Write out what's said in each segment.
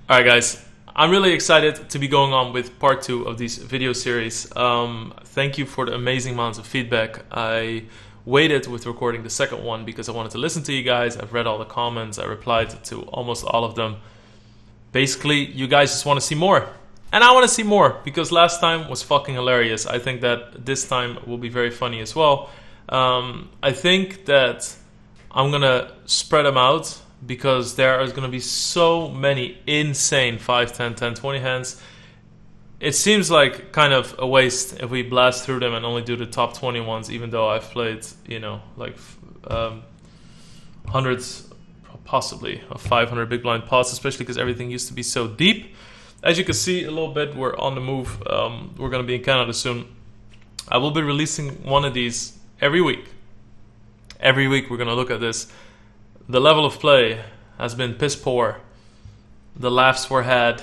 Alright guys, I'm really excited to be going on with part 2 of this video series. Thank you for the amazing amounts of feedback. I waited with recording the second one because I wanted to listen to you guys. I've read all the comments, I replied to almost all of them. Basically, you guys just want to see more. And I want to see more because last time was fucking hilarious. I think that this time will be very funny as well. I think that I'm gonna spread them out because there is going to be so many insane 5, 10, 10, 20 hands. It seems like kind of a waste if we blast through them and only do the top 20 ones, even though I've played, you know, like hundreds, possibly, of 500 big blind pots, especially because everything used to be so deep. As you can see a little bit, we're on the move. We're going to be in Canada soon. I will be releasing one of these every week. Every week we're going to look at this. The level of play has been piss poor. The laughs were had.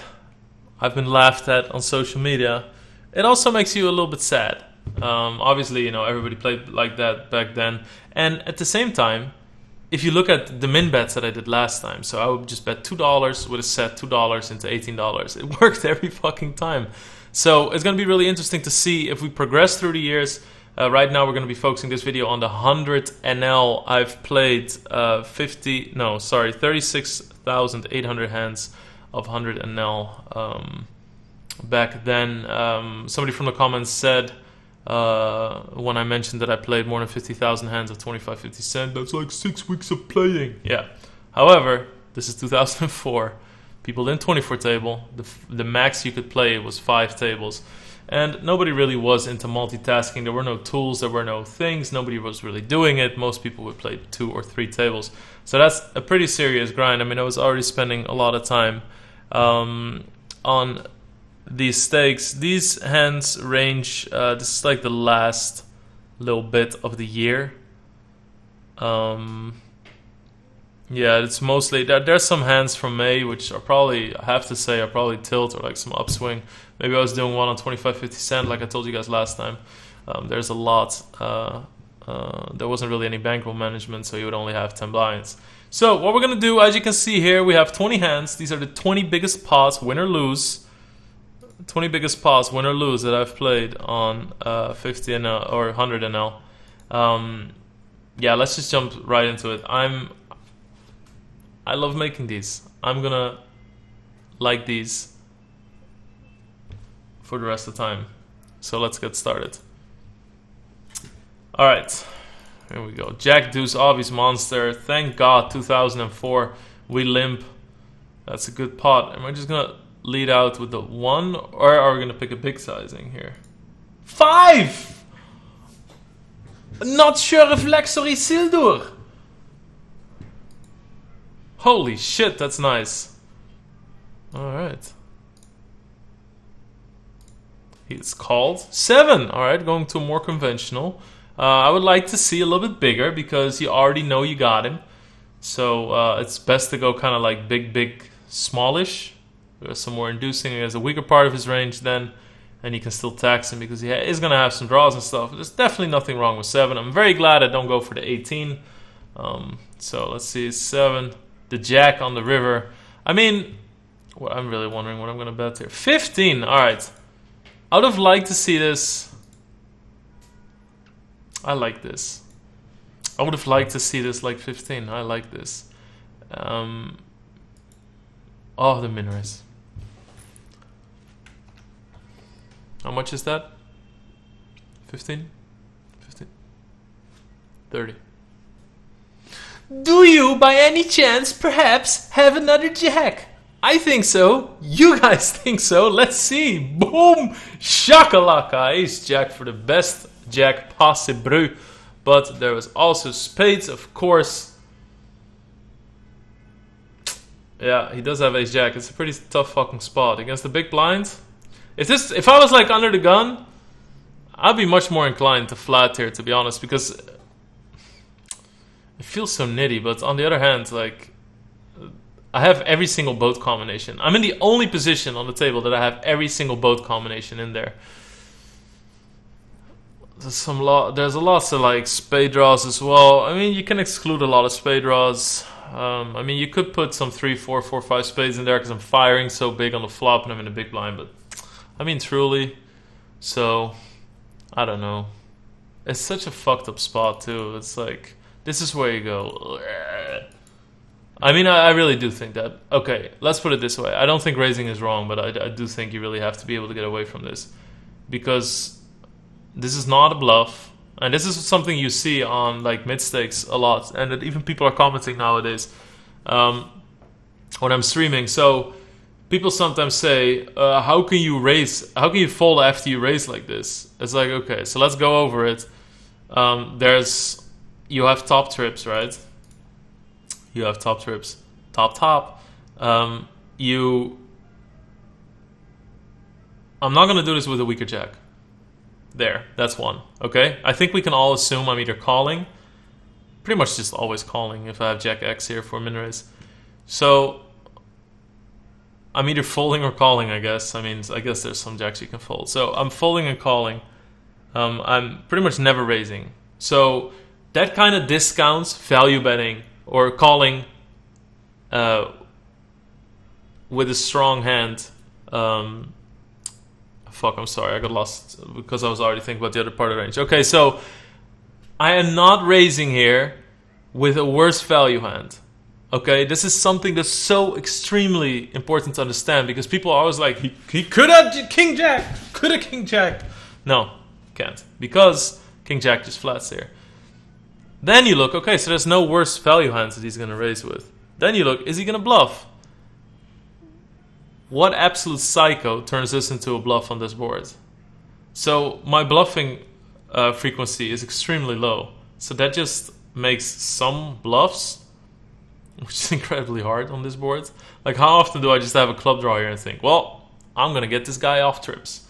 I've been laughed at on social media. It also makes you a little bit sad. Obviously, you know, everybody played like that back then. And at the same time, if you look at the min bets that I did last time, so I would just bet $2 with a set, $2 into $18. It worked every fucking time. So it's going to be really interesting to see if we progress through the years. Right now we're going to be focusing this video on the 100 NL. I've played 36,800 hands of 100 NL. Back then, somebody from the comments said when I mentioned that I played more than 50,000 hands of 25-50 cent, that's like 6 weeks of playing. Yeah. However, this is 2004. People didn't 24 table. The max you could play was 5 tables. And nobody really was into multitasking. There were no tools, there were no things. Nobody was really doing it. Most people would play 2 or 3 tables. So that's a pretty serious grind. I mean, I was already spending a lot of time on these stakes. These hands range, this is like the last little bit of the year. Yeah, it's mostly, there's some hands from May, which are probably, I have to say, are probably tilt or like some upswing. Maybe I was doing one on 25-50 cent, like I told you guys last time. There's a lot. There wasn't really any bankroll management, so you would only have 10 blinds. So what we're going to do, as you can see here, we have 20 hands. These are the 20 biggest pots, win or lose. 20 biggest pots, win or lose, that I've played on 50 NL or 100 NL. Yeah, let's just jump right into it. I love making these. I'm gonna like these for the rest of the time. So let's get started. Alright, here we go. Jack Deuce, obvious monster. Thank God 2004. We limp. That's a good pot. Am I just gonna lead out with the 1, or are we gonna pick a big sizing here? 5! Not sure reflexory Sildur. Holy shit, that's nice. Alright. It's called 7. Alright, going to more conventional. I would like to see a little bit bigger because you already know you got him. So it's best to go kind of like big, smallish. There's some more inducing. He has a weaker part of his range then. And you can still tax him because he is going to have some draws and stuff. There's definitely nothing wrong with 7. I'm very glad I don't go for the 18. So let's see, 7. The jack on the river. I mean, well, I'm really wondering what I'm going to bet here. 15. Alright. I would have liked to see this. I like this. I would have liked to see this like 15. I like this. Oh, the min raise. How much is that? 15? 15? 30. Do you, by any chance, perhaps have another jack? I think so. You guys think so. Let's see. Boom! Shakalaka. Ace jack for the best jack possible. But there was also spades, of course. Yeah, he does have ace jack. It's a pretty tough fucking spot. Against the big blind. If I was like under the gun, I'd be much more inclined to flat here, to be honest, because it feels so nitty. But on the other hand, like, I have every single boat combination. I'm in the only position on the table that I have every single boat combination in there. There's a lot of like spade draws as well. I mean, you can exclude a lot of spade draws. I mean, you could put some 3, 4, 4, 5 spades in there because I'm firing so big on the flop and I'm in a big blind. But I mean, truly. So I don't know. It's such a fucked up spot too. It's like this is where you go. I mean, I really do think that. Okay, let's put it this way. I don't think raising is wrong, but I do think you really have to be able to get away from this because this is not a bluff, and this is something you see on like mid stakes a lot, and that even people are commenting nowadays when I'm streaming. So people sometimes say, "How can you raise? How can you fold after you raise like this?" It's like, okay, so let's go over it. You have top trips, right? You have top trips, top. I'm not gonna do this with a weaker jack. There, that's one. Okay, I think we can all assume I'm either calling, pretty much just always calling if I have jack X here for min raise. So I'm either folding or calling, I guess. I mean, I guess there's some jacks you can fold. So I'm folding and calling. I'm pretty much never raising. So that kind of discounts value betting or calling with a strong hand. Fuck, I'm sorry, I got lost because I was already thinking about the other part of the range. Okay, so I am not raising here with a worse value hand. Okay, this is something that's so extremely important to understand because people are always like, he could have king jack, could have king jack. No, can't, because king jack just flats here. Then you look, okay, so there's no worse value hands that he's going to raise with. Then you look, is he going to bluff? What absolute psycho turns this into a bluff on this board? So my bluffing frequency is extremely low. So that just makes some bluffs, which is incredibly hard on this board. Like, how often do I just have a club draw here and think, well, I'm going to get this guy off trips.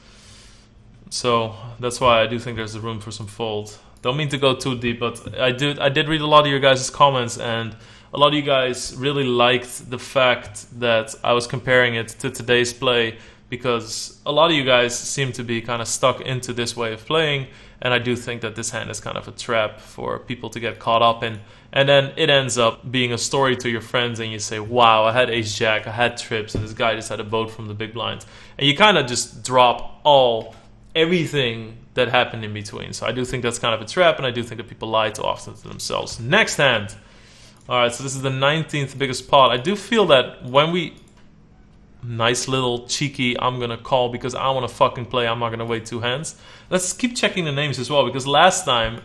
So that's why I do think there's room for some fold. Don't mean to go too deep, but I did read a lot of your guys' comments, and a lot of you guys really liked the fact that I was comparing it to today's play, because a lot of you guys seem to be kind of stuck into this way of playing, and I do think that this hand is kind of a trap for people to get caught up in. And then it ends up being a story to your friends, and you say, wow, I had ace-jack, I had trips, and this guy just had a boat from the big blind. And you kind of just drop everything that happened in between. So I do think that's kind of a trap, and I do think that people lie too often to themselves. Next hand. Alright, so this is the 19th biggest pot. I do feel that when we... Nice little cheeky, I'm gonna call because I want to fucking play, I'm not gonna wait two hands. Let's keep checking the names as well, because last time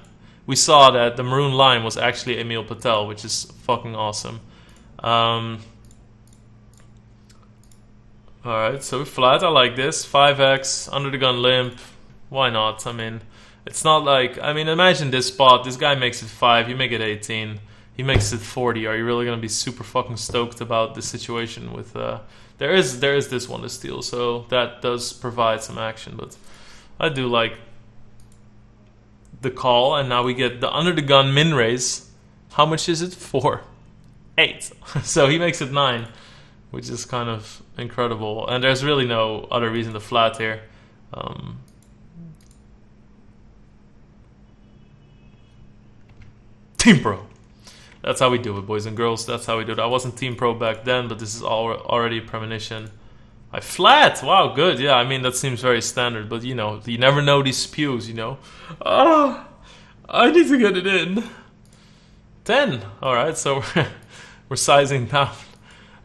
we saw that the maroon line was actually Emil Patel, which is fucking awesome. Alright, so flat, I like this. 5x, under the gun limp. Why not? I mean, it's not like... I mean, imagine this spot. This guy makes it 5, you make it 18. He makes it 40. Are you really going to be super fucking stoked about this situation with... There is this one to steal, so that does provide some action. But I do like the call, and now we get the under the gun min raise. How much is it? 4. 8. So he makes it 9, which is kind of incredible. And there's really no other reason to flat here. Team Pro. That's how we do it, boys and girls. That's how we do it. I wasn't Team Pro back then, but this is already a premonition. I flat! Wow, good. Yeah, I mean, that seems very standard, but you know, you never know these spews, you know. Ah, I need to get it in. 10. Alright, so we're sizing down.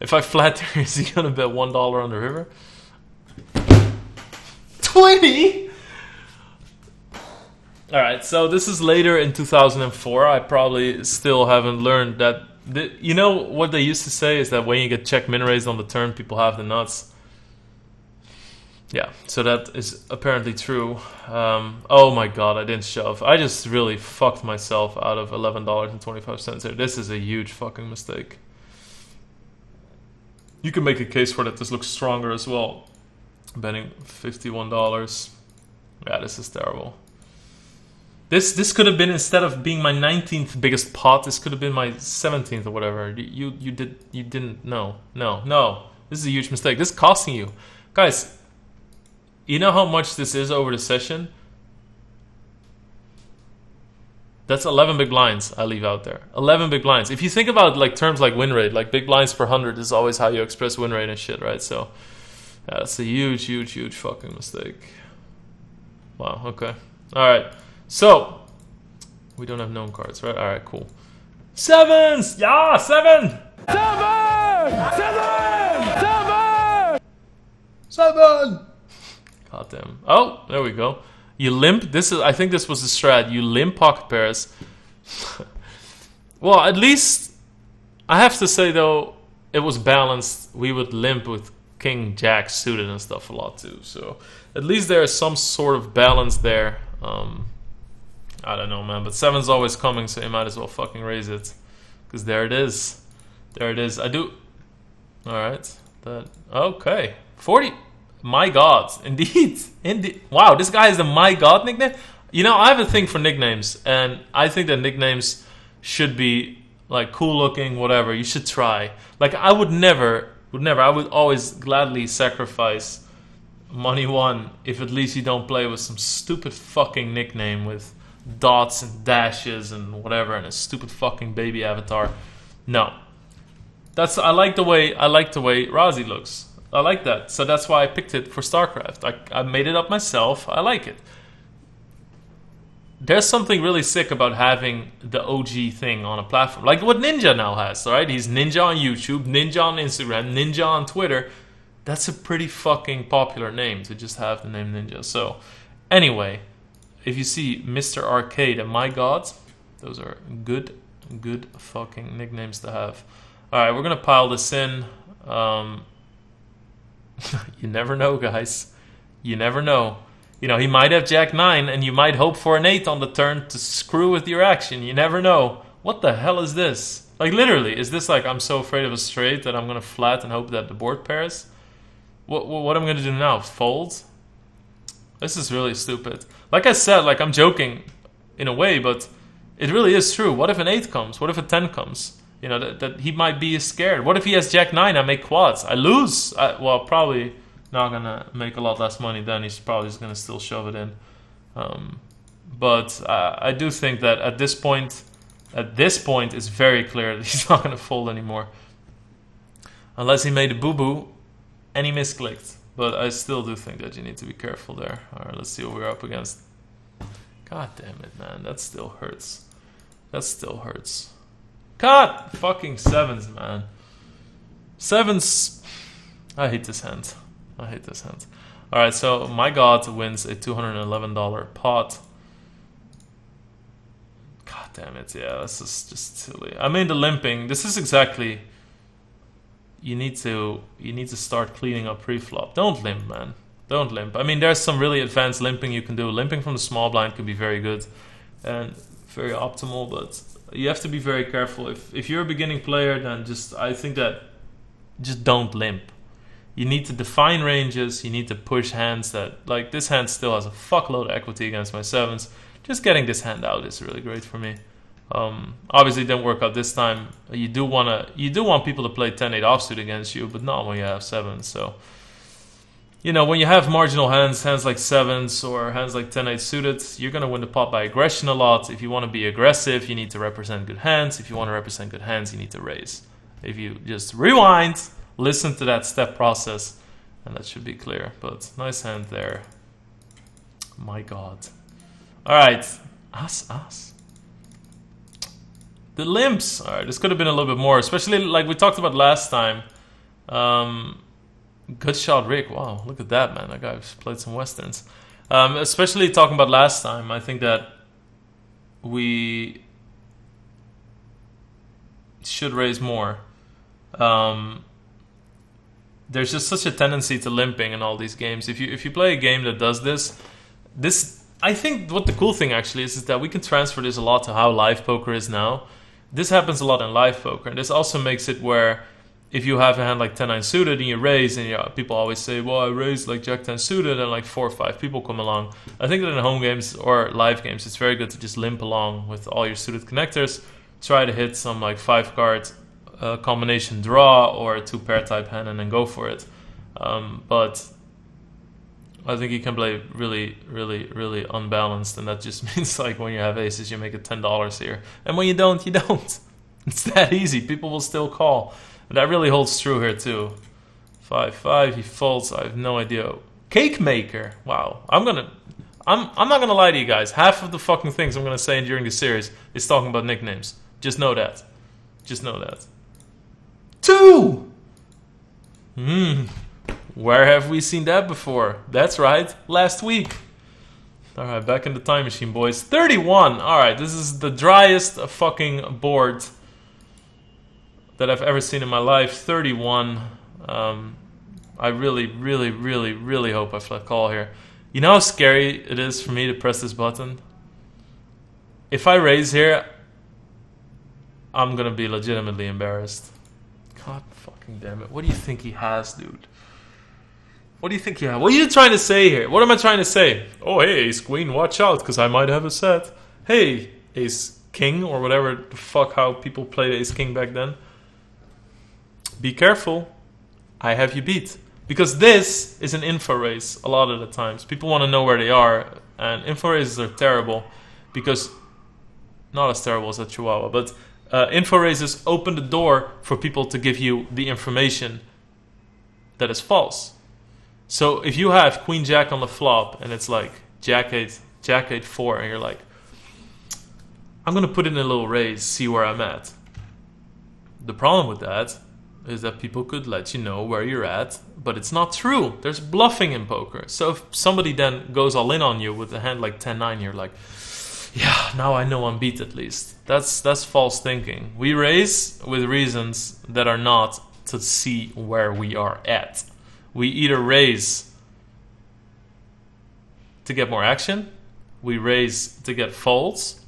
If I flat here, is he gonna bet $1 on the river? 20? Alright, so this is later in 2004. I probably still haven't learned that... You know what they used to say is that when you get check min raised on the turn, people have the nuts. Yeah, so that is apparently true. Oh my god, I didn't shove. I just really fucked myself out of $11.25 here. This is a huge fucking mistake. You can make a case for that this looks stronger as well. Betting $51. Yeah, this is terrible. This could have been, instead of being my 19th biggest pot, this could have been my 17th or whatever. You didn't know. No. This is a huge mistake. This is costing you. Guys, you know how much this is over the session? That's 11 big blinds I leave out there. 11 big blinds. If you think about like terms like win rate, like big blinds per 100 is always how you express win rate and shit, right? So yeah, that's a huge, huge, huge fucking mistake. Wow, okay. Alright. So we don't have known cards, right? Alright, cool. Sevens! Yeah, 7! 7! God damn. Oh, there we go. You limp. I think this was the strat. You limp pocket pairs. Well, at least I have to say though, it was balanced. We would limp with king, jack suited and stuff a lot too. So at least there is some sort of balance there. I don't know, man. But 7's always coming, so you might as well fucking raise it, because there it is. There it is. I do. All right. That okay. 40. My God, indeed. Wow, this guy is the My God nickname. You know, I have a thing for nicknames, and I think that nicknames should be like cool looking, whatever. You should try. Like I would never. I would always gladly sacrifice money won if at least you don't play with some stupid fucking nickname with dots and dashes and whatever and a stupid fucking baby avatar. No, I like the way Razi looks. I like that. So that's why I picked it for StarCraft. I made it up myself. I like it. There's something really sick about having the OG thing on a platform. Like what Ninja now has, right? He's Ninja on YouTube, Ninja on Instagram, Ninja on Twitter. That's a pretty fucking popular name to just have the name Ninja. So anyway, if you see Mr. Arcade and My God, those are good fucking nicknames to have. Alright, we're going to pile this in. You never know, guys. You never know. You know, he might have Jack 9, and you might hope for an 8 on the turn to screw with your action. You never know. What the hell is this? Like, literally, is this like, I'm so afraid of a straight that I'm going to flat and hope that the board pairs? What am I going to do now? Fold? This is really stupid. Like I said, like, I'm joking in a way, but it really is true. What if an 8 comes? What if a 10 comes? You know, that he might be scared. What if he has Jack 9? I make quads. I lose. Well, probably not going to make a lot less money then. He's probably just going to still shove it in. But I do think that at this point, it's very clear that he's not going to fold anymore. Unless he made a boo-boo and he misclicked. But I still do think that you need to be careful there. All right, let's see what we're up against. God damn it, man. That still hurts. That still hurts. God fucking 7s, man. 7s. I hate this hand. Alright, so My God wins a $211 pot. God damn it, yeah, this is just silly. I mean, the limping, this is exactly... You need to start cleaning up pre-flop. Don't limp, man. Don't limp. I mean, there's some really advanced limping you can do. Limping from the small blind can be very good and very optimal, but you have to be very careful. If you're a beginning player, then I think that just don't limp. You need to define ranges. You need to push hands that, like, this hand still has a fuckload of equity against my 7s. Just getting this hand out is really great for me. Obviously, it didn't work out this time. You do want people to play 10-8 offsuit against you, but not when you have 7s. So, you know, when you have marginal hands like 7s or hands like 10-8 suited, you're going to win the pot by aggression a lot. If you want to be aggressive, you need to represent good hands. If you want to represent good hands, you need to raise. If you just rewind, listen to that step process, and that should be clear. But nice hand there. My God. All right. As. The limps. All right, this could have been a little bit more, especially like we talked about last time. Good shot, Rick. Wow, look at that, man. That guy's played some Westerns. Especially talking about last time, I think that we should raise more. There's just such a tendency to limping in all these games. If you play a game that does this, I think what the cool thing actually is that we can transfer this a lot to how live poker is now. This happens a lot in live poker, and this also makes it where if you have a hand like 10-9 suited and you raise, and people always say, well, I raised like Jack 10 suited, and like 4 or 5 people come along. I think that in home games or live games, it's very good to just limp along with all your suited connectors, try to hit some like 5-card combination draw or a 2-pair type hand, and then go for it. But I think you can play really, really, really unbalanced, and that just means like when you have aces, you make it $10 here, and when you don't, you don't. It's that easy. People will still call. And that really holds true here too. 5-5. He folds. I have no idea. Cake maker. Wow. I'm not gonna lie to you guys. Half of the fucking things I'm gonna say during the series is talking about nicknames. Just know that. Just know that. 2. Where have we seen that before? That's right, last week. Alright, back in the time machine, boys. 31! Alright, this is the driest fucking board that I've ever seen in my life. 31. I really, really, really, really hope I flat call here. You know how scary it is for me to press this button? If I raise here, I'm gonna be legitimately embarrassed. God fucking damn it. What do you think he has, dude? What do you think you have? What are you trying to say here? What am I trying to say? Oh, hey, ace queen, watch out, because I might have a set. Hey, ace king, or whatever the fuck how people played ace king back then. Be careful. I have you beat. Because this is an info race a lot of the times. People want to know where they are, and info races are terrible because, not as terrible as a Chihuahua, but info races open the door for people to give you the information that is false. So if you have Queen Jack on the flop and it's like Jack 8 4, and you're like, I'm gonna put in a little raise, see where I'm at. The problem with that is that people could let you know where you're at, but it's not true. There's bluffing in poker. So if somebody then goes all in on you with a hand like 10-9, you're like, yeah, now I know I'm beat at least. That's false thinking. We raise with reasons that are not to see where we are at. We either raise to get more action, we raise to get folds,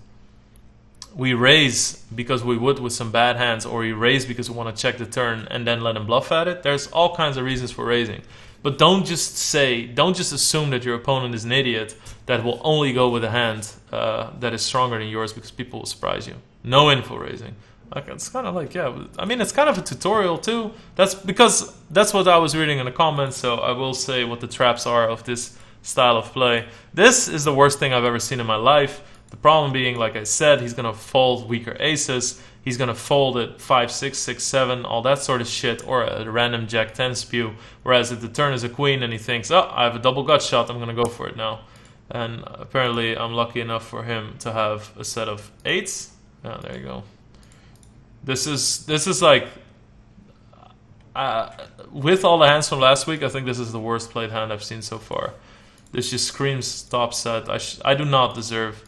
we raise because we would with some bad hands, or we raise because we want to check the turn and then let him bluff at it. There's all kinds of reasons for raising. But don't just assume that your opponent is an idiot that will only go with a hand that is stronger than yours because people will surprise you. No info raising. Like, it's kind of like, yeah, I mean, it's kind of a tutorial too. That's because that's what I was reading in the comments, so I will say what the traps are of this style of play. This is the worst thing I've ever seen in my life. The problem being, like I said, he's going to fold weaker aces. He's going to fold at 5, 6, 6, 7, all that sort of shit, or a random Jack 10 spew. Whereas if the turn is a queen and he thinks, oh, I have a double gut shot, I'm going to go for it now. And apparently I'm lucky enough for him to have a set of 8s. Yeah, there you go. This is like, with all the hands from last week, I think this is the worst played hand I've seen so far. This just screams top set. I do not deserve.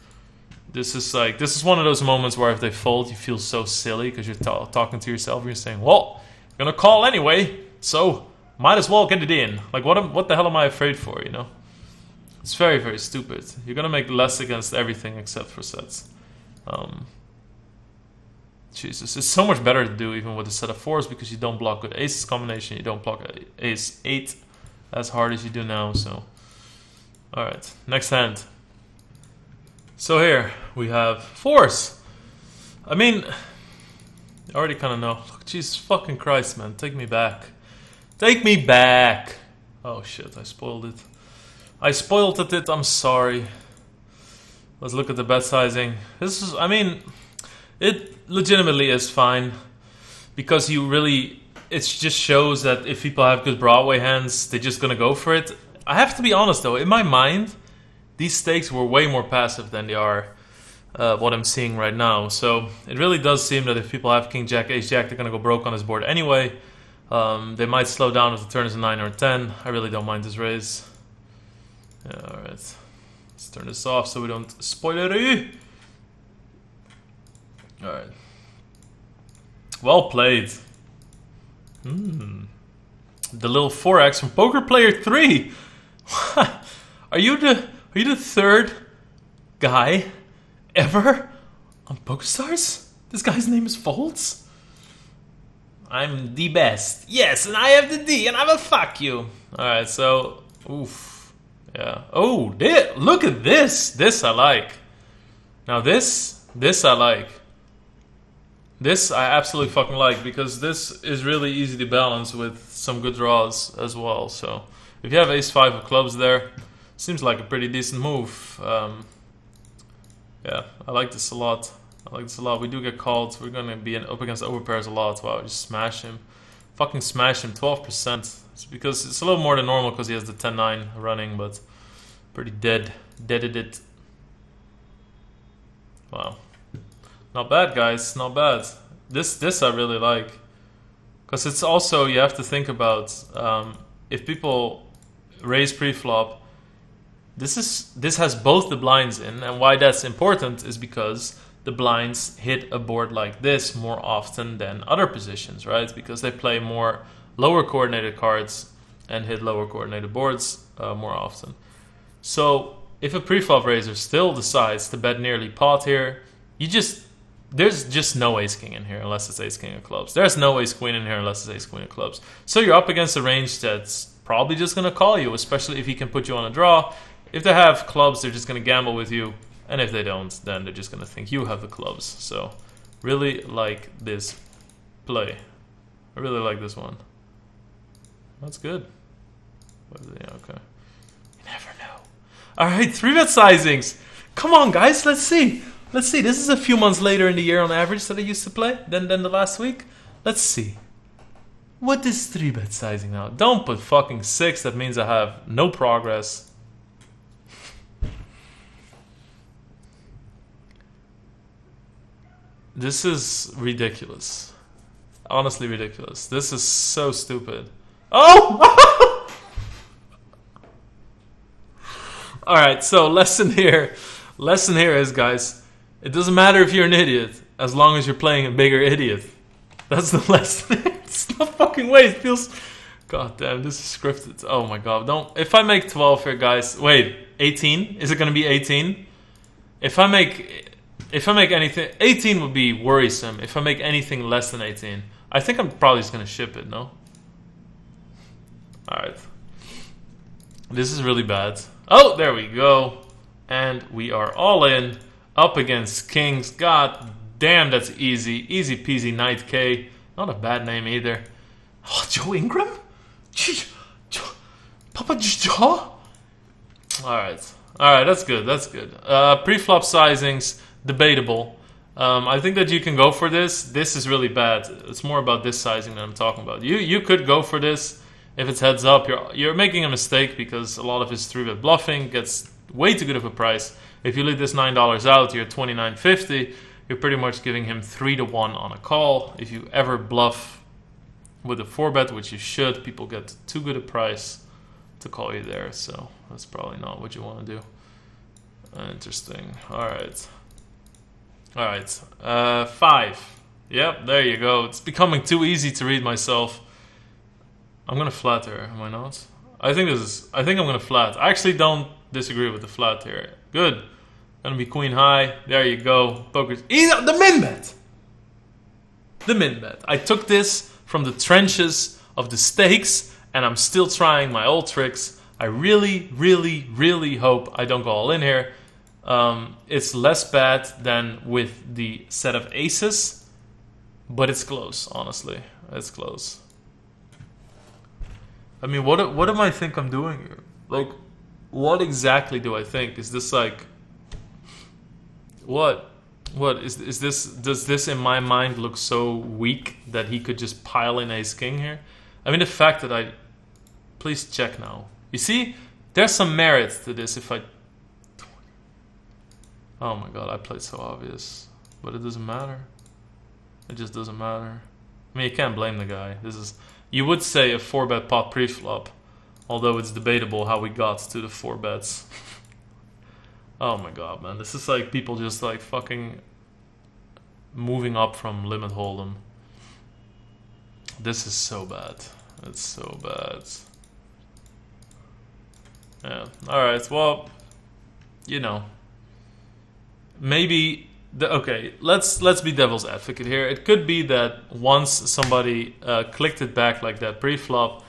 This is one of those moments where if they fold, you feel so silly because you're talking to yourself. You're saying, well, I'm gonna call anyway, so might as well get it in. Like, what the hell am I afraid for, you know? It's very, very stupid. You're gonna make less against everything except for sets. Jesus, it's so much better to do even with a set of 4s because you don't block with aces combination, you don't block ace 8 as hard as you do now, so. Alright, next hand. So here, we have 4s. I mean, I already kind of know. Look, Jesus fucking Christ, man, take me back. Take me back! Oh shit, I spoiled it. I spoiled it, I'm sorry. Let's look at the bet sizing. This is, I mean, it legitimately is fine because it just shows that if people have good Broadway hands, they're just gonna go for it. I have to be honest though, in my mind, these stakes were way more passive than they are what I'm seeing right now. So it really does seem that if people have King Jack, Ace Jack, they're gonna go broke on this board anyway. They might slow down if the turn is a 9 or a 10. I really don't mind this raise. Yeah, alright. Let's turn this off so we don't spoil it. Alright. Well played. The little 4x from Poker Player 3. Are you the third guy ever on PokerStars? This guy's name is Folds? I'm the best. Yes, and I have the D, and I will fuck you. Alright, so, oof. Yeah. Oh, look at this. This I like. Now this I like. This I absolutely fucking like because this is really easy to balance with some good draws as well. So If you have ace-5 of clubs there, seems like a pretty decent move. Yeah, I like this a lot. I like this a lot. We do get called. We're going to be up against overpairs a lot. Wow, just smash him. Fucking smash him. 12%. It's because it's a little more than normal because he has the 10-9 running, but pretty dead. Deaded it. Wow. Not bad, guys. Not bad. This I really like. Because it's also, you have to think about, if people raise pre-flop, this has both the blinds in, and why that's important is because the blinds hit a board like this more often than other positions, right? Because they play more lower coordinated cards and hit lower coordinated boards more often. So if a pre-flop raiser still decides to bet nearly pot here, there's just no ace-king in here unless it's ace-king of clubs. There's no ace-queen in here unless it's ace-queen of clubs. So you're up against a range that's probably just going to call you, especially if he can put you on a draw. If they have clubs, they're just going to gamble with you. And if they don't, then they're just going to think you have the clubs. So really like this play. I really like this one. That's good. Yeah, okay. You never know. Alright, 3-bet sizings. Come on, guys, let's see. Let's see. This is a few months later in the year on average that I used to play than the last week. Let's see. What is 3-bet sizing now? Don't put fucking 6. That means I have no progress. This is ridiculous. Honestly ridiculous. This is so stupid. Oh! Alright, so lesson here. Lesson here is, guys, it doesn't matter if you're an idiot, as long as you're playing a bigger idiot. That's the lesson. It's no fucking way. It feels... God damn, this is scripted. Oh my god. Don't... If I make 12 here, guys... Wait, 18? Is it gonna be 18? If I make anything... 18 would be worrisome. If I make anything less than 18. I think I'm probably just gonna ship it, no? Alright. This is really bad. Oh, there we go. And we are all in. Up against kings. God damn, that's easy. Easy peasy Knight K. Not a bad name either. Oh, Joe Ingram? Papa Joe? Alright. Alright, that's good. That's good. Pre-flop sizings. Debatable. I think that you can go for this. This is really bad. It's more about this sizing that I'm talking about. You could go for this if it's heads up. You're making a mistake because a lot of his 3-bet bluffing gets way too good of a price. If you leave this $9 out, you're at $29.50. You're pretty much giving him 3-1 on a call. If you ever bluff with a 4-bet, which you should, people get too good a price to call you there. So that's probably not what you want to do. Interesting. Alright. Alright. 5. Yep, there you go. It's becoming too easy to read myself. I'm gonna flat here, am I not? I think I'm gonna flat. I actually don't disagree with the flat here. Good. Gonna be queen high. There you go. Poker's the min bet. The min bet. I took this from the trenches of the stakes, and I'm still trying my old tricks. I really, really, really hope I don't go all in here. It's less bad than with the set of aces, but it's close, honestly. It's close. I mean, what do I think I'm doing here? Like, what exactly do I think? Is this like... What is this? Does this in my mind look so weak that he could just pile in ace king here? I mean, the fact that I... Please check now. You see, there's some merit to this if I... Oh my god, I played so obvious. But it doesn't matter. It just doesn't matter. I mean, you can't blame the guy. This is... You would say a 4-bet pot pre-flop. Although it's debatable how we got to the 4 bets. Oh my god, man. This is like people just like fucking moving up from limit hold'em. This is so bad. It's so bad. Yeah. Alright, well, you know. Maybe okay, let's be devil's advocate here. It could be that once somebody clicked it back like that pre-flop,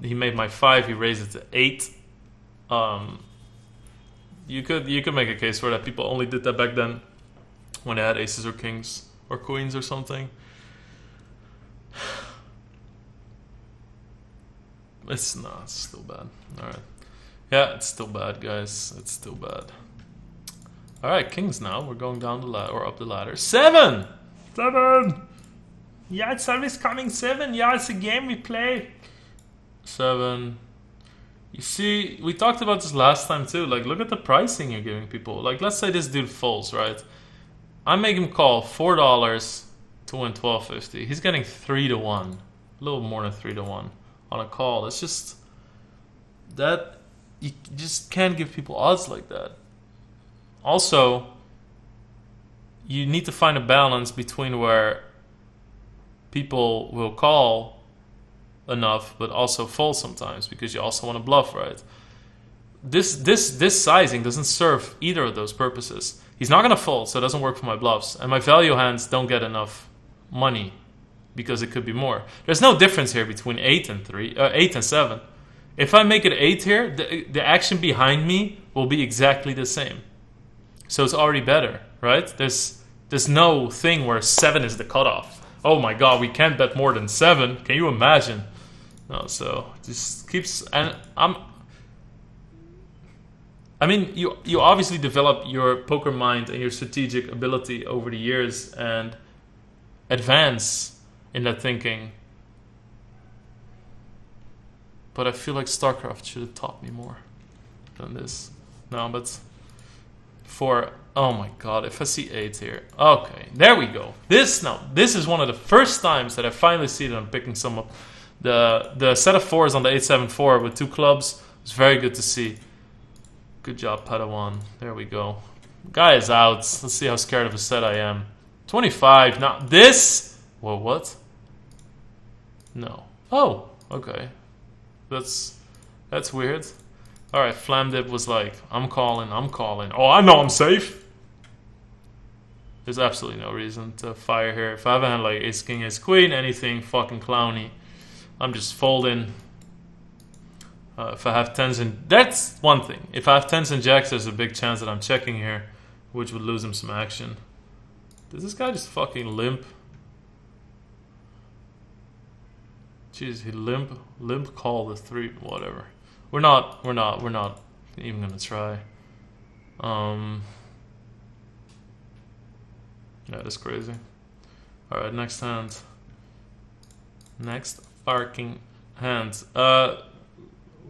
he made my 5, he raised it to 8. You could make a case for that. People only did that back then when they had aces or kings or queens or something. It's not. It's still bad. Alright. Yeah, it's still bad, guys. It's still bad. Alright, kings now. We're going down the ladder, or up the ladder. 7! 7! Yeah, it's always coming 7. Yeah, it's a game we play. 7. You see, we talked about this last time too. Like, look at the pricing you're giving people. Like, let's say this dude folds, right? I make him call $4 to win $12.50. He's getting 3 to 1. A little more than 3 to 1 on a call. It's just that you just can't give people odds like that. Also, you need to find a balance between where people will call enough but also fold sometimes, because you also want to bluff, right? This sizing doesn't serve either of those purposes. He's not going to fold, so it doesn't work for my bluffs, and my value hands don't get enough money because it could be more. There's no difference here between 8 and 7. If I make it 8 here, the action behind me will be exactly the same. So it's already better, right? There's no thing where 7 is the cutoff. Oh my god, we can't bet more than 7. Can you imagine? No, so just keeps, and I mean, you obviously develop your poker mind and your strategic ability over the years and advance in that thinking. But I feel like StarCraft should have taught me more than this. No, but for, oh my god, if I see 8 here. Okay, there we go. This is one of the first times that I finally see that I'm picking some up. The set of 4s on the 8-7-4 with 2 clubs was very good to see. Good job, Padawan. There we go. Guy is out. Let's see how scared of a set I am. 25. Now this. Whoa, what? No. Oh, okay. That's weird. All right, Flamdip was like, I'm calling. Oh, I know I'm safe. There's absolutely no reason to fire here. If I have a hand like Ace King, Ace Queen, anything fucking clowny, I'm just folding. If I have 10s and... That's one thing. If I have 10s and jacks, there's a big chance that I'm checking here, which would lose him some action. Does this guy just fucking limp? Jeez, he limp call the 3, whatever. We're not even gonna try. Yeah, that's crazy. Alright, next hand. Next fucking hand.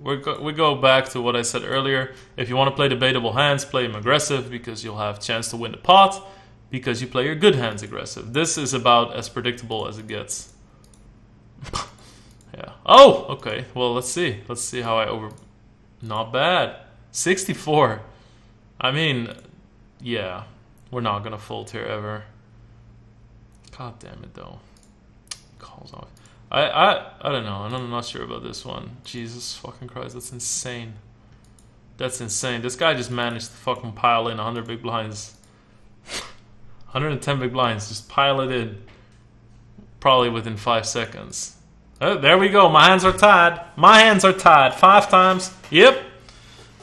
We go back to what I said earlier. If you want to play debatable hands, play them aggressive because you'll have a chance to win the pot because you play your good hands aggressive. This is about as predictable as it gets. Yeah. Oh, okay. Well, let's see. Let's see how I over... Not bad. 64. I mean, yeah. We're not going to fold here ever. God damn it, though. Calls off. I don't know. I'm not sure about this one. Jesus fucking Christ, that's insane. That's insane. This guy just managed to fucking pile in 100 big blinds. 110 big blinds. Just pile it in. Probably within 5 seconds. Oh, there we go. My hands are tied. My hands are tied. 5 times. Yep.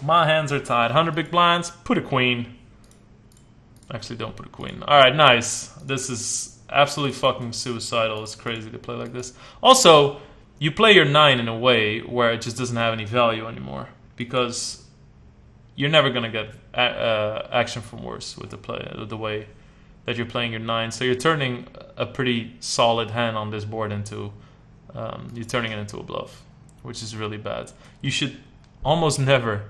My hands are tied. 100 big blinds. Put a queen. Actually, don't put a queen. Alright, nice. This is absolutely fucking suicidal. It's crazy to play like this. Also, you play your 9 in a way where it just doesn't have any value anymore, because you're never gonna get action from worse with the way that you're playing your 9. So you're turning a pretty solid hand on this board into you're turning it into a bluff, which is really bad. You should almost never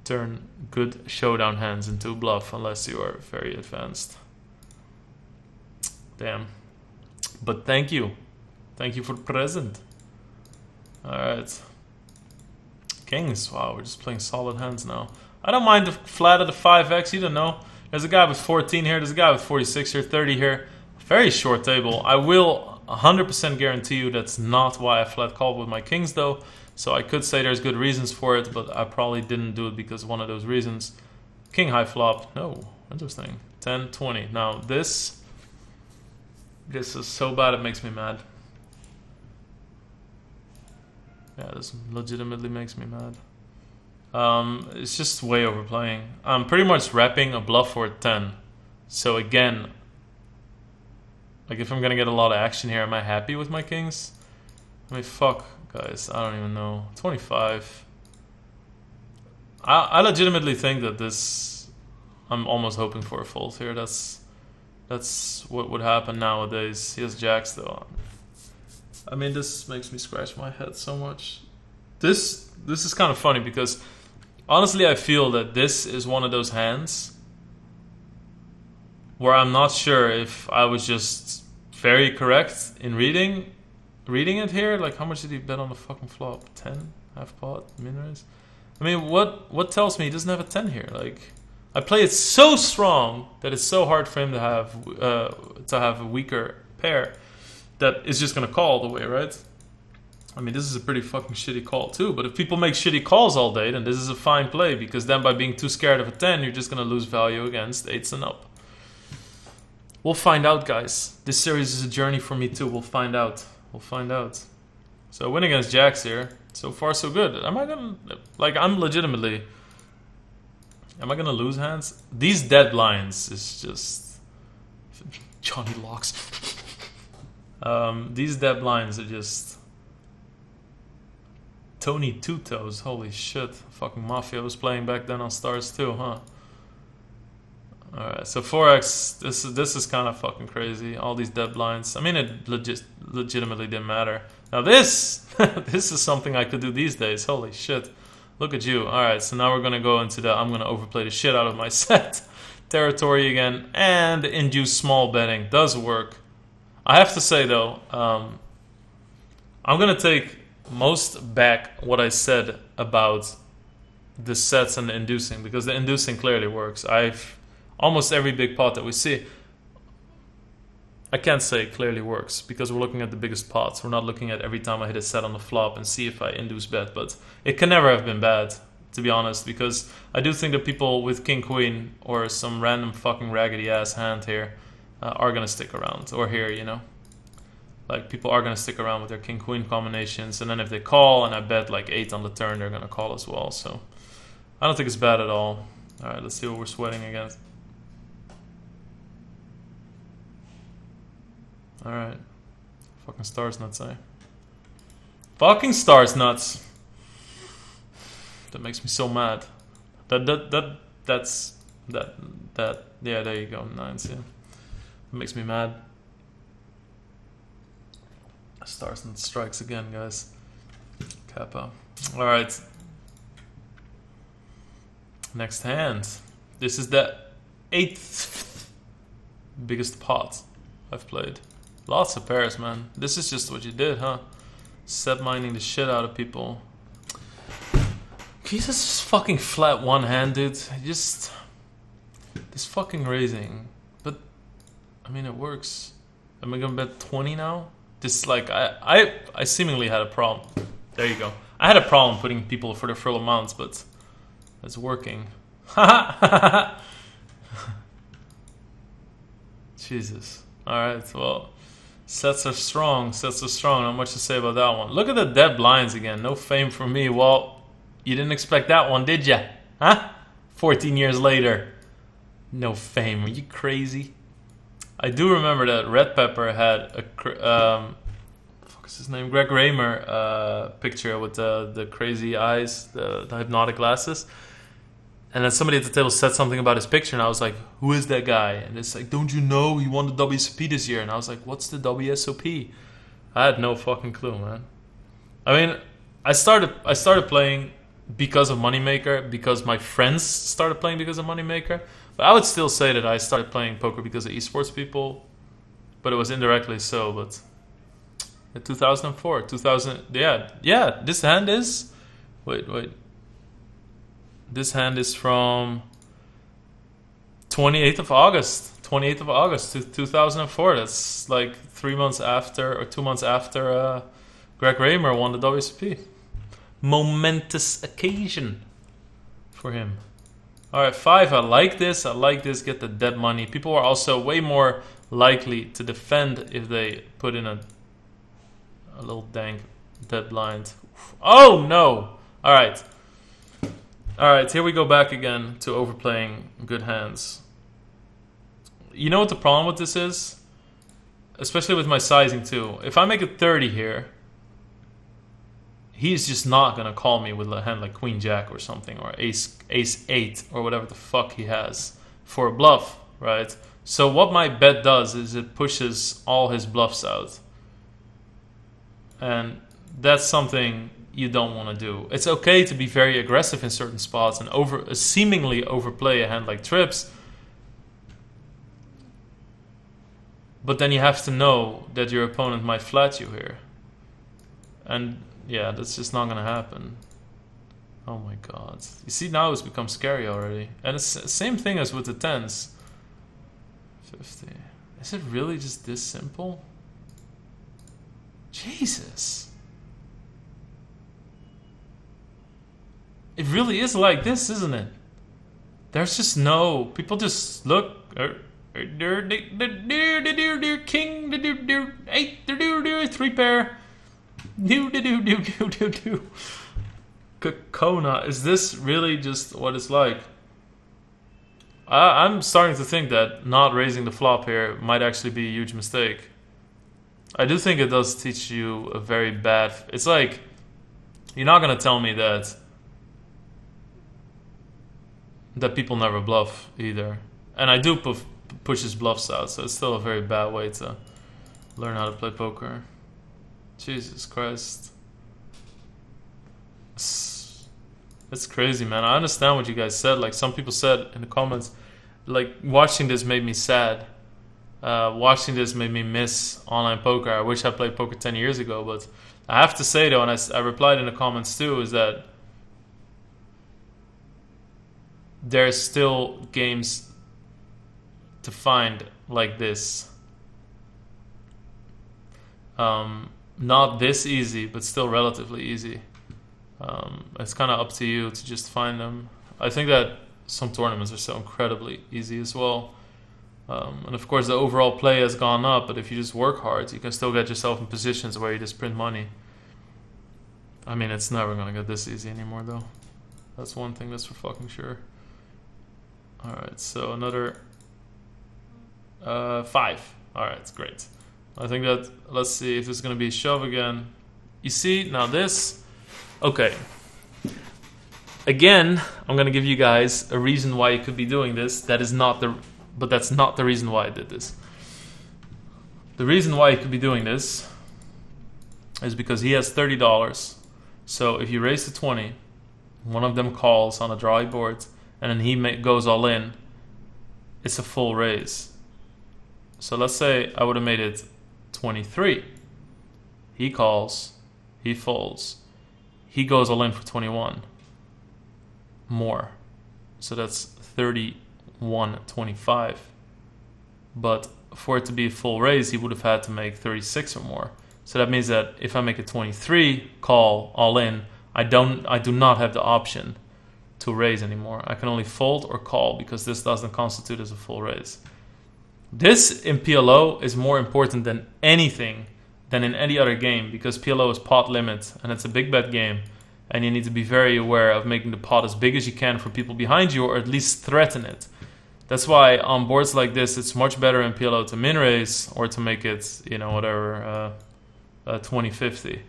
turn good showdown hands into a bluff unless you are very advanced. Damn. But thank you. Thank you for the present. Alright. Kings. Wow, we're just playing solid hands now. I don't mind the flat of the 5x. You don't know. There's a guy with 14 here. There's a guy with 46 here. 30 here. Very short table. I will 100% guarantee you that's not why I flat called with my kings, though. So I could say there's good reasons for it, but I probably didn't do it because of one of those reasons. King high flop. No. Interesting. 10, 20. Now this is so bad it makes me mad. Yeah, this legitimately makes me mad. It's just way overplaying. I'm pretty much wrapping a bluff for a 10. So again, like if I'm gonna get a lot of action here, am I happy with my kings? I mean, fuck, guys. I don't even know. 25. I legitimately think that this... I'm almost hoping for a fold here. That's what would happen nowadays. He has jacks though. I mean, this makes me scratch my head so much. This is kind of funny because honestly I feel that this is one of those hands where I'm not sure if I was just very correct in reading it here. Like, how much did he bet on the fucking flop? 10? Half pot? Min raise? I mean, what tells me he doesn't have a 10 here? Like, I play it so strong that it's so hard for him to have a weaker pair that is just gonna call all the way, right? I mean, this is a pretty fucking shitty call too, but if people make shitty calls all day, then this is a fine play, because then by being too scared of a 10, you're just gonna lose value against 8s and up. We'll find out, guys. This series is a journey for me too. We'll find out. We'll find out. So I win against jacks here. So far, so good. Am I gonna... Like, I'm legitimately... Am I gonna lose hands? These dead blinds is just... Johnny Locks. These dead blinds are just... Tony Two Toes. Holy shit. Fucking Mafia was playing back then on Stars too, huh? Alright, so 4x, this is kind of fucking crazy. All these dead blinds. I mean, it legitimately didn't matter. Now this, this is something I could do these days. Holy shit. Look at you. Alright, so now we're going to go into the I'm going to overplay the shit out of my set territory again. And induce small betting. Does work. I have to say though, I'm going to take most back what I said about the sets and the inducing, because the inducing clearly works. Almost every big pot that we see, I can't say it clearly works, because we're looking at the biggest pots. We're not looking at every time I hit a set on the flop and see if I induce bet, but it can never have been bad, to be honest, because I do think that people with king queen or some random fucking raggedy ass hand here are gonna stick around, or here, you know, like people are gonna stick around with their king queen combinations, and then if they call and I bet like 8 on the turn, they're gonna call as well. So I don't think it's bad at all. All right, let's see what we're sweating against. Alright. Fucking stars nuts, eh? Fucking stars nuts! That makes me so mad. Yeah, there you go, 9s, yeah. That makes me mad. Stars nuts strikes again, guys. Kappa. Alright. Next hand. This is the 8th biggest pot I've played. Lots of pairs, man. This is just what you did, huh? Set mining the shit out of people. Can you just fucking flat one hand, dude? Just... This fucking raising. But, I mean, it works. Am I gonna bet 20 now? This, like, I seemingly had a problem. There you go. I had a problem putting people for their full amounts, but it's working. Jesus. Alright, well... Sets are strong. Sets are strong. Not much to say about that one. Look at the dead blinds again. No fame for me. Well, you didn't expect that one, did ya? Huh? 14 years later. No fame. Are you crazy? I do remember that Red Pepper had a... fuck is his name? Greg Raymer picture with the crazy eyes, the hypnotic glasses. And then somebody at the table said something about his picture, and I was like, who is that guy? And it's like, don't you know he won the WSOP this year? And I was like, what's the WSOP? I had no fucking clue, man. I mean, I started playing because of Moneymaker, because my friends started playing because of Moneymaker. But I would still say that I started playing poker because of esports people. But it was indirectly so, but... In 2004, 2000... Yeah, this hand is... Wait. This hand is from 28th of August. 28th of August, 2004. That's like 3 months after, or 2 months after Greg Raymer won the WSOP. Momentous occasion for him. Alright, 5. I like this. Get the dead money. People are also way more likely to defend if they put in a little dank dead blind. Oh, no! Alright. Alright, here we go back again to overplaying good hands. You know what the problem with this is? Especially with my sizing too. If I make a 30 here, he's just not gonna call me with a hand like Queen Jack or something, or Ace 8 or whatever the fuck he has for a bluff, right? So what my bet does is it pushes all his bluffs out, and that's something you don't want to do. It's okay to be very aggressive in certain spots and seemingly overplay a hand like trips, but then you have to know that your opponent might flat you here, and yeah, that's just not gonna happen. Oh my god. You see, now it's become scary already. And it's the same thing as with the 10s. 50. Is it really just this simple? Jesus. It really is like this, isn't it? There's just no... People just look... King, 8, 3 pair. Kona, is this really just what it's like? I'm starting to think that not raising the flop here might actually be a huge mistake. I do think it does teach you a very bad... It's like, you're not going to tell me that people never bluff either. And I do push his bluffs out, so it's still a very bad way to learn how to play poker. Jesus Christ. It's crazy, man. I understand what you guys said. Like, some people said in the comments, like, watching this made me sad. Watching this made me miss online poker. I wish I played poker 10 years ago. But I have to say, though, and I replied in the comments too, is that there's still games to find like this. Not this easy, but still relatively easy. It's kind of up to you to just find them. I think that some tournaments are so incredibly easy as well. And of course the overall play has gone up, but if you just work hard, you can still get yourself in positions where you just print money. I mean, it's never going to get this easy anymore, though. That's one thing that's for fucking sure. Alright, so another 5. Alright, great. I think that, let's see if there's going to be a shove again. You see, now this... Okay. Again, I'm going to give you guys a reason why you could be doing this. That's not the reason why I did this. The reason why you could be doing this is because he has $30. So if you raise to 20, one of them calls on a dry board, and then he goes all in, it's a full raise. So let's say I would have made it 23. He calls, he folds, he goes all in for 21 more. So that's 31.25. But for it to be a full raise, he would have had to make 36 or more. So that means that if I make a 23 call all in, I do not have the option to raise anymore. I can only fold or call because this doesn't constitute as a full raise. This in PLO is more important than anything than in any other game, because PLO is pot limit and it's a big bet game, and you need to be very aware of making the pot as big as you can for people behind you, or at least threaten it. That's why on boards like this, it's much better in PLO to min raise or to make it, you know, whatever, 20-50.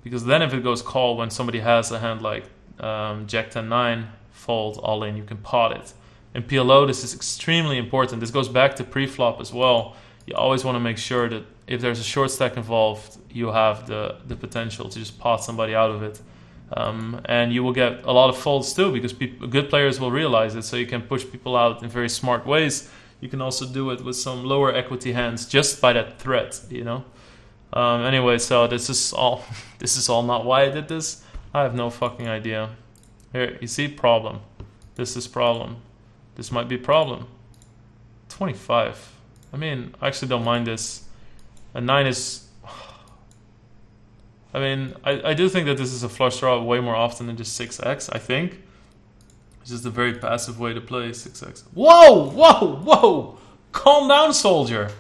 Because then if it goes call when somebody has a hand like Jack 10-9, fold, all in, you can pot it. In PLO, this is extremely important. This goes back to pre-flop as well. You always want to make sure that if there's a short stack involved, you have the potential to just pot somebody out of it. And you will get a lot of folds too, because good players will realize it, so you can push people out in very smart ways. You can also do it with some lower equity hands just by that threat, you know. Anyway, so this is all not why I did this. I have no fucking idea. Here, you see, problem. This is problem. This might be problem. 25. I mean, I actually don't mind this. A 9 is... I mean, I do think that this is a flush draw way more often than just 6x, I think. It's just a very passive way to play 6x. Whoa! Whoa! Whoa! Calm down, soldier!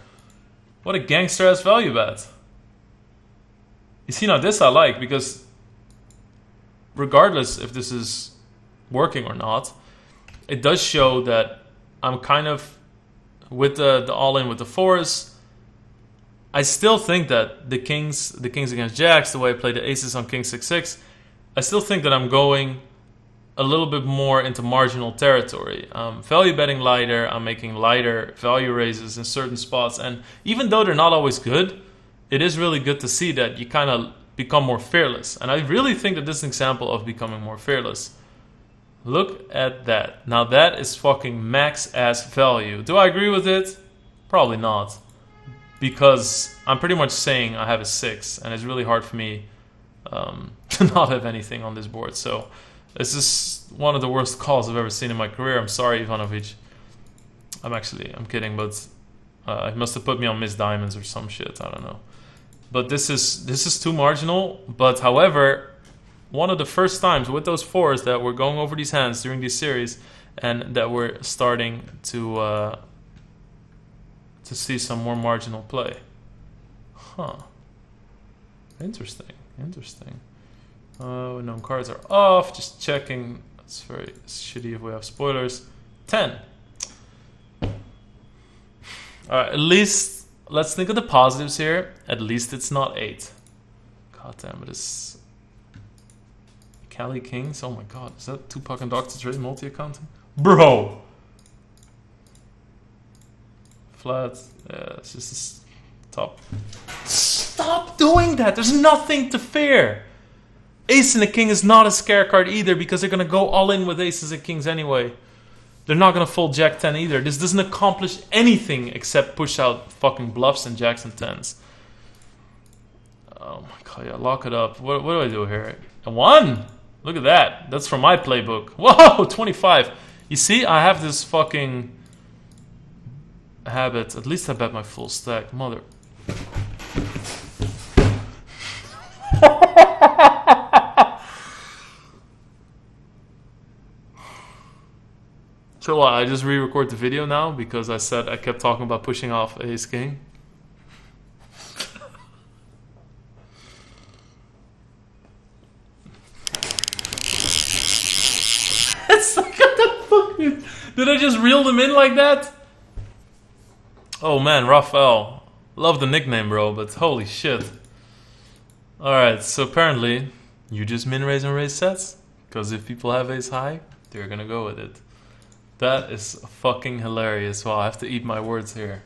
What a gangster-ass value bet. You see, now this I like, because regardless if this is working or not, it does show that I'm kind of with the all-in with the 4s. I still think that the kings against jacks, the way I play the aces on king 6-6, I still think that I'm going a little bit more into marginal territory. Value betting lighter, I'm making lighter value raises in certain spots, and even though they're not always good, it is really good to see that you kind of become more fearless. And I really think that this is an example of becoming more fearless. Look at that. Now that is fucking max ass value. Do I agree with it? Probably not. Because I'm pretty much saying I have a 6, and it's really hard for me to not have anything on this board. So this is one of the worst calls I've ever seen in my career. I'm sorry, Ivanovic. I'm kidding, but he must have put me on Miss Diamonds or some shit. I don't know. But this is too marginal. But however, one of the first times with those 4s that we're going over these hands during this series, and that we're starting to see some more marginal play. Huh. Interesting. No cards are off. Just checking. It's very shitty if we have spoilers. 10. Alright, at least let's think of the positives here. At least it's not 8. God damn it, it's Cali Kings. Oh my god, is that Tupac and Dr. Dre multi-accounting? Bro! Flat. Yeah, it's just this top. Stop doing that! There's nothing to fear! Ace and a king is not a scare card either, because they're gonna go all in with aces and kings anyway. They're not gonna fold jack 10 either. This doesn't accomplish anything except push out fucking bluffs and jacks and 10s. Oh my god, yeah, lock it up. What do I do here? A 1! Look at that. That's from my playbook. Whoa, 25. You see, I have this fucking habit. At least I bet my full stack. Mother. So what, I just re-record the video now because I said I kept talking about pushing off ace king. It's like, what the fuck? Did I just reel them in like that? Oh man, Raphael. Love the nickname, bro, but holy shit. Alright, so apparently you just min raise and raise sets. Because if people have ace high, they're gonna go with it. That is fucking hilarious. Wow, I have to eat my words here.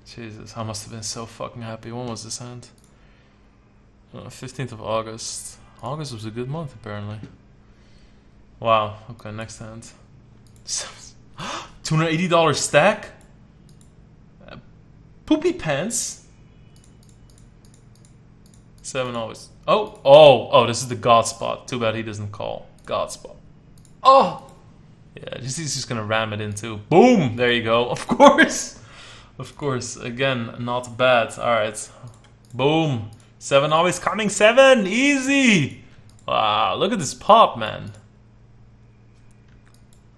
Jesus, I must have been so fucking happy. When was this hand? 15th of August. August was a good month, apparently. Wow, okay, next hand. $280 stack? Poopy pants? 7 always. Oh, this is the God spot. Too bad he doesn't call. God spot. Oh! Yeah, he's just gonna ram it into. Boom! There you go. Of course! Of course. Again, not bad. Alright. Boom! 7 always coming. 7! Easy! Wow, look at this pop, man.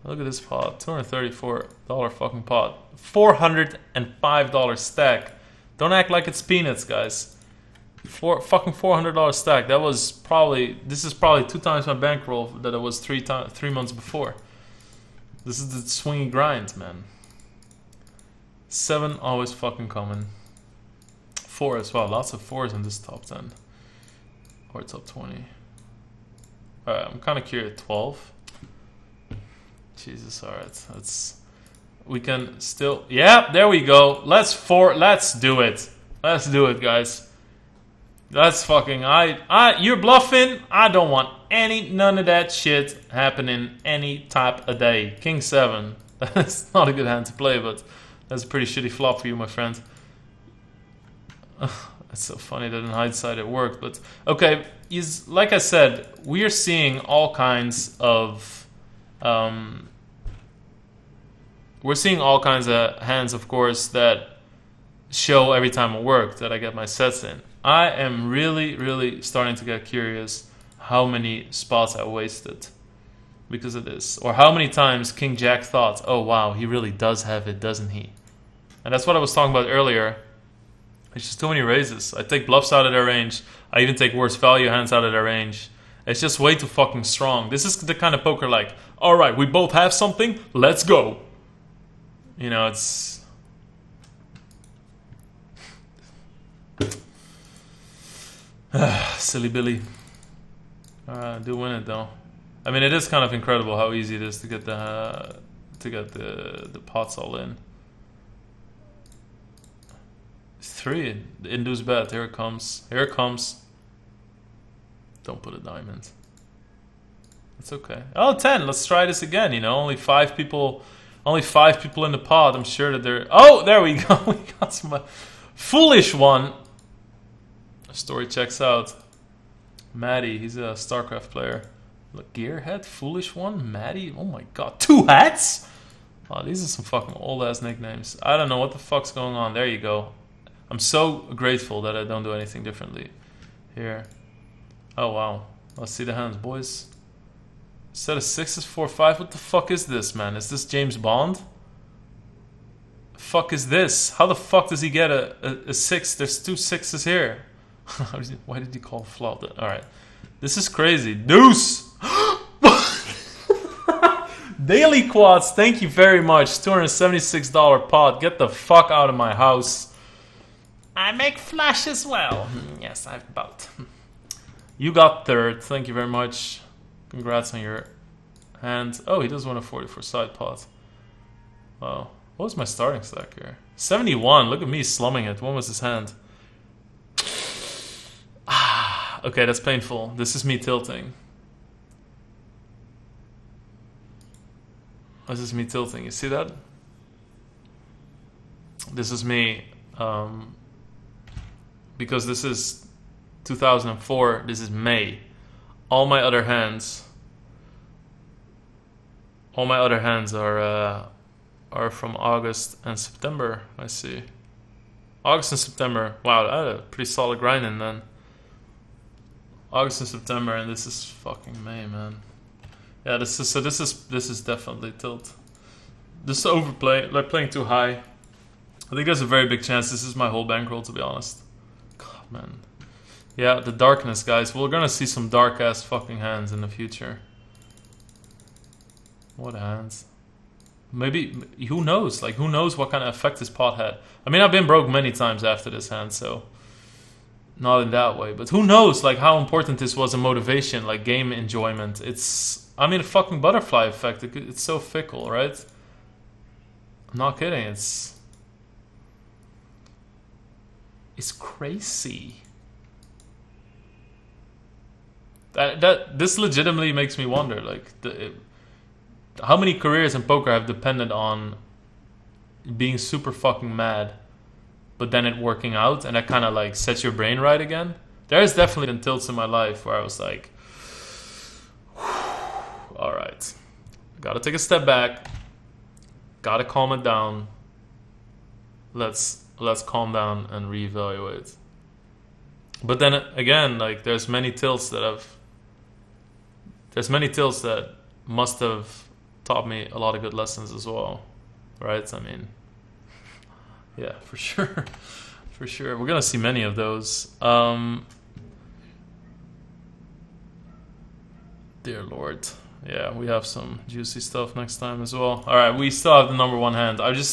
Look at this pot. $234 fucking pot. $405 stack. Don't act like it's peanuts, guys. Fucking $400 stack. That was probably... This is probably 2 times my bankroll that it was 3 months before. This is the swingy grind, man. 7 always fucking coming. 4 as well. Lots of 4s in this top 10. Or top 20. Alright, I'm kind of curious. 12. Jesus, alright. We can still... Yeah, there we go. Let's do it. Let's do it, guys. That's fucking... You're bluffing. I don't want none of that shit happening any type of day. King 7. That's not a good hand to play, but that's a pretty shitty flop for you, my friend. It's so funny that in hindsight it worked, but... Okay, like I said, we are seeing all kinds of... we're seeing all kinds of hands, of course, that show every time it worked, that I get my sets in. I am really, really starting to get curious how many spots I wasted because of this. Or how many times King Jack thought, oh wow, he really does have it, doesn't he? And that's what I was talking about earlier. It's just too many raises. I take bluffs out of their range. I even take worse value hands out of their range. It's just way too fucking strong. This is the kind of poker like, alright, we both have something, let's go. You know, it's Silly Billy. I do win it though. I mean, it is kind of incredible how easy it is to get the pots all in. 3. The induced bet. Here it comes. Here it comes. Don't put a diamond. It's okay. Oh, 10. Let's try this again. You know, only 5 people. Only 5 people in the pod. I'm sure that they're. Oh, there we go. We got some foolish one. Story checks out. Maddie, he's a StarCraft player. Look, Gearhead, foolish one, Maddie. Oh my god, 2 hats. Oh, these are some fucking old ass nicknames. I don't know what the fuck's going on. There you go. I'm so grateful that I don't do anything differently here. Oh wow. Let's see the hands, boys. Set of 6s, 4, 5. What the fuck is this, man? Is this James Bond? The fuck is this? How the fuck does he get a 6? There's 2 6s here. Why did he call flop? Alright. This is crazy. Deuce! Daily quads, thank you very much. $276 pod. Get the fuck out of my house. I make flash as well. Yes, I've both. You got 3rd. Thank you very much. Congrats on your hand. Oh, he does want a 44 side pot. Wow. What was my starting stack here? 71. Look at me slumming it. When was his hand? Okay, that's painful. This is me tilting. This is me tilting. You see that? This is me. Because this is 2004. This is May. All my other hands are from August and September. I see. August and September. Wow, I had a pretty solid grind in then. August and September, and this is fucking May, man. Yeah, this is definitely tilt. This is overplay, like playing too high. I think there's a very big chance this is my whole bankroll, to be honest. God, man. Yeah, the darkness, guys. We're gonna see some dark ass fucking hands in the future. What hands? Maybe, who knows? Like, who knows what kind of effect this pot had? I mean, I've been broke many times after this hand, so not in that way. But who knows, like, how important this was in motivation, like game enjoyment. It's, I mean, a fucking butterfly effect. It's so fickle, right? I'm not kidding. It's crazy. This legitimately makes me wonder, like, how many careers in poker have depended on being super fucking mad, but then it working out, and that kind of like sets your brain right again. There's definitely been tilts in my life where I was like, all right, gotta take a step back, gotta calm it down. Let's calm down and reevaluate. But then again, like, there's many tilts that must have taught me a lot of good lessons as well, right? I mean, yeah, for sure. For sure. We're gonna see many of those. Dear Lord. Yeah, we have some juicy stuff next time as well. Alright, we still have the number 1 hand. I was just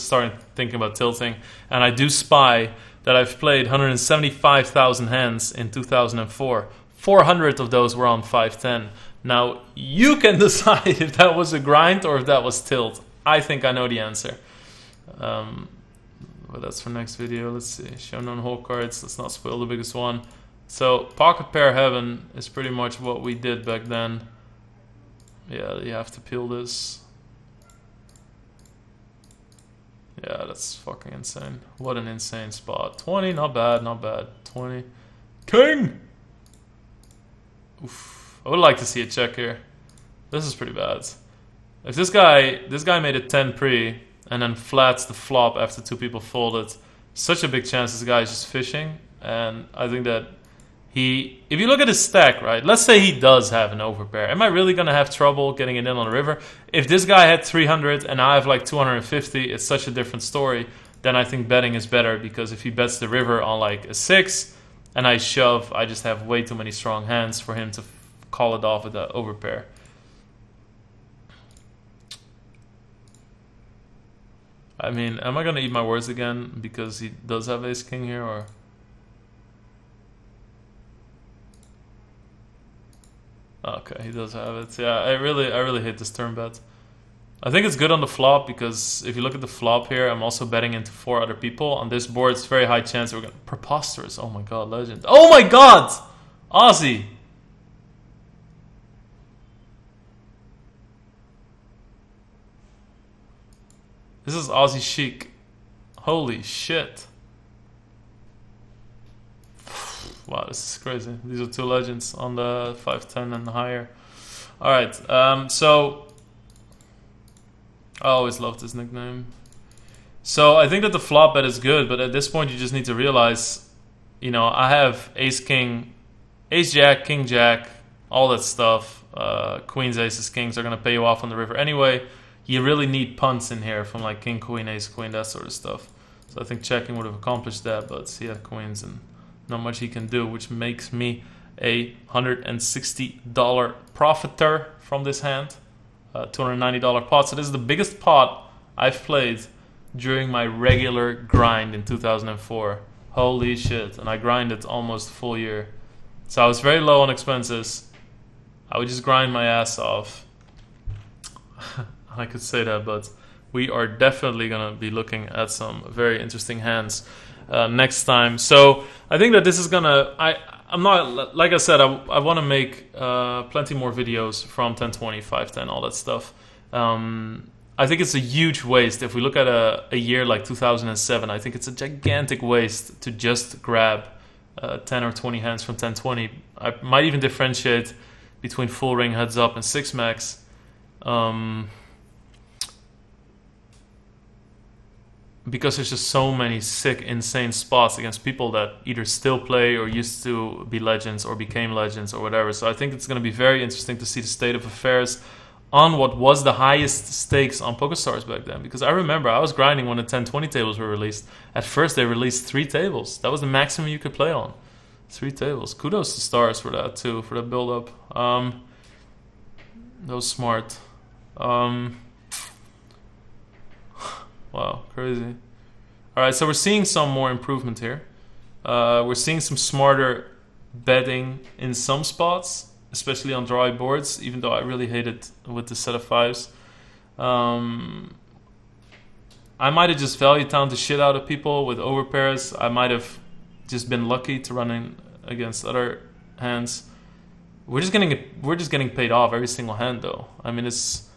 starting thinking about tilting, and I do spy that I've played 175,000 hands in 2004. 400 of those were on 510. Now, you can decide if that was a grind or if that was tilt. I think I know the answer. But that's for next video. Let's see. Show known hole cards. Let's not spoil the biggest one. So, pocket pair heaven is pretty much what we did back then. Yeah, you have to peel this. Yeah, that's fucking insane. What an insane spot. 20, not bad, not bad. 20. King! Oof. I would like to see a check here. This is pretty bad. If this guy made a 10 pre and then flats the flop after 2 people folded, such a big chance this guy is just fishing. And I think that if you look at his stack, right, let's say he does have an overpair. Am I really going to have trouble getting it in on the river? If this guy had 300 and I have like 250, it's such a different story. Then I think betting is better, because if he bets the river on like a 6 and I shove, I just have way too many strong hands for him to call it off with that overpair. I mean, am I gonna eat my words again because he does have ace king here, or Okay, he does have it. Yeah, I really hate this turn bet. I think it's good on the flop because if you look at the flop here, I'm also betting into 4 other people. On this board, it's very high chance we're going to... Preposterous. Oh my god, legend. Oh my god! Aussie! This is Aussie chic. Holy shit. Wow, this is crazy. These are 2 legends on the 5-10 and higher. Alright, so... I always loved this nickname. So I think that the flop bet is good, but at this point you just need to realize, you know, I have ace king, ace jack, king jack, all that stuff. Queens, aces, kings are going to pay you off on the river anyway. You really need punts in here from like king, queen, ace, queen, that sort of stuff. So I think checking would have accomplished that, but he had queens and not much he can do, which makes me a $160 profiter from this hand. $290 pot. So this is the biggest pot I've played during my regular grind in 2004. Holy shit. And I grinded almost a full year. So I was very low on expenses. I would just grind my ass off. I could say that, but we are definitely going to be looking at some very interesting hands next time. So I think that this is going to... I'm not, like I said, I want to make plenty more videos from 1020, 510, all that stuff. I think it's a huge waste. If we look at a year like 2007, I think it's a gigantic waste to just grab 10 or 20 hands from 1020. I might even differentiate between full ring, heads up, and 6-max. Because there's just so many sick, insane spots against people that either still play or used to be legends or became legends or whatever. So I think it's going to be very interesting to see the state of affairs on what was the highest stakes on PokerStars back then. Because I remember I was grinding when the 1020 tables were released. At first they released 3 tables. That was the maximum you could play on. 3 tables. Kudos to Stars for that too, for that build up. That was smart. Wow, crazy. Alright, so we're seeing some more improvement here. We're seeing some smarter betting in some spots, especially on dry boards, even though I really hate it with the set of 5s. I might have just value towned the shit out of people with overpairs. I might have just been lucky to run in against other hands. We're just getting paid off every single hand though. I mean, it's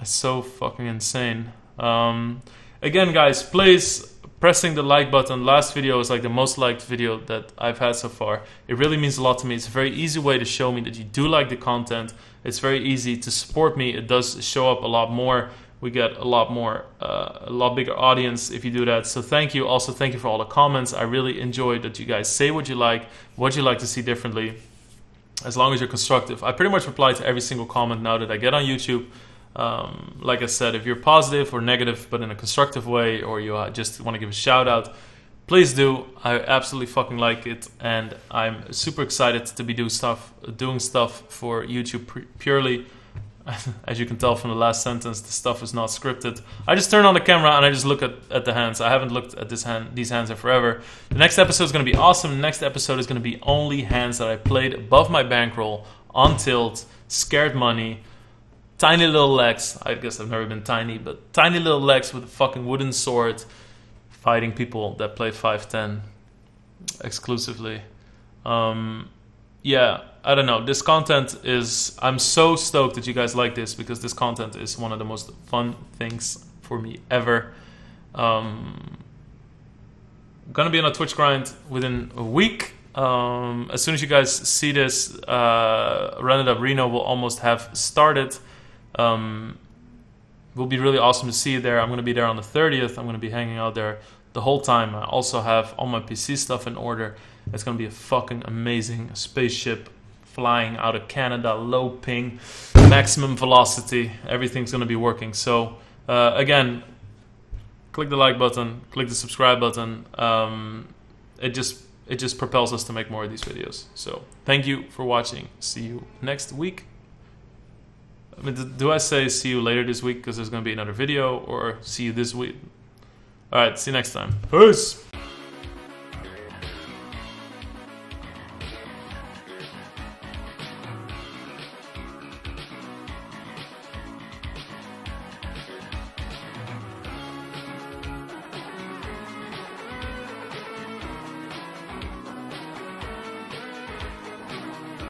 so fucking insane. Again, guys, please pressing the like button. Last video is like the most liked video that I've had so far. It really means a lot to me. It's a very easy way to show me that you do like the content. It's very easy to support me. It does show up a lot more. We get a lot bigger audience if you do that. So thank you. Also, thank you for all the comments. I really enjoyed that you guys say what you like to see differently, as long as you're constructive. I pretty much reply to every single comment now that I get on YouTube. Like I said, if you're positive or negative but in a constructive way, or you just want to give a shout out, please do. I absolutely fucking like it, and I'm super excited to be doing stuff for YouTube purely. As you can tell from the last sentence, the stuff is not scripted. I just turn on the camera and I just look at the hands. I haven't looked at these hands in forever. The next episode is going to be awesome. The next episode is going to be only hands that I played above my bankroll, on tilt, scared money, tiny little legs. I guess I've never been tiny, but tiny little legs with a fucking wooden sword, fighting people that play 5-10 exclusively. Yeah, I don't know. This content is... I'm so stoked that you guys like this, because this content is one of the most fun things for me ever. Gonna be on a Twitch grind within a week. As soon as you guys see this, Run It Up Reno will almost have started. Will be really awesome to see you there. I'm going to be there on the 30th. I'm going to be hanging out there the whole time. I also have all my PC stuff in order. It's going to be a fucking amazing spaceship flying out of Canada, low ping, maximum velocity. Everything's going to be working. So again, click the like button, click the subscribe button. It just propels us to make more of these videos. So thank you for watching. See you next week. I mean, do I say see you later this week because there's going to be another video, or see you this week? Alright, see you next time. Peace!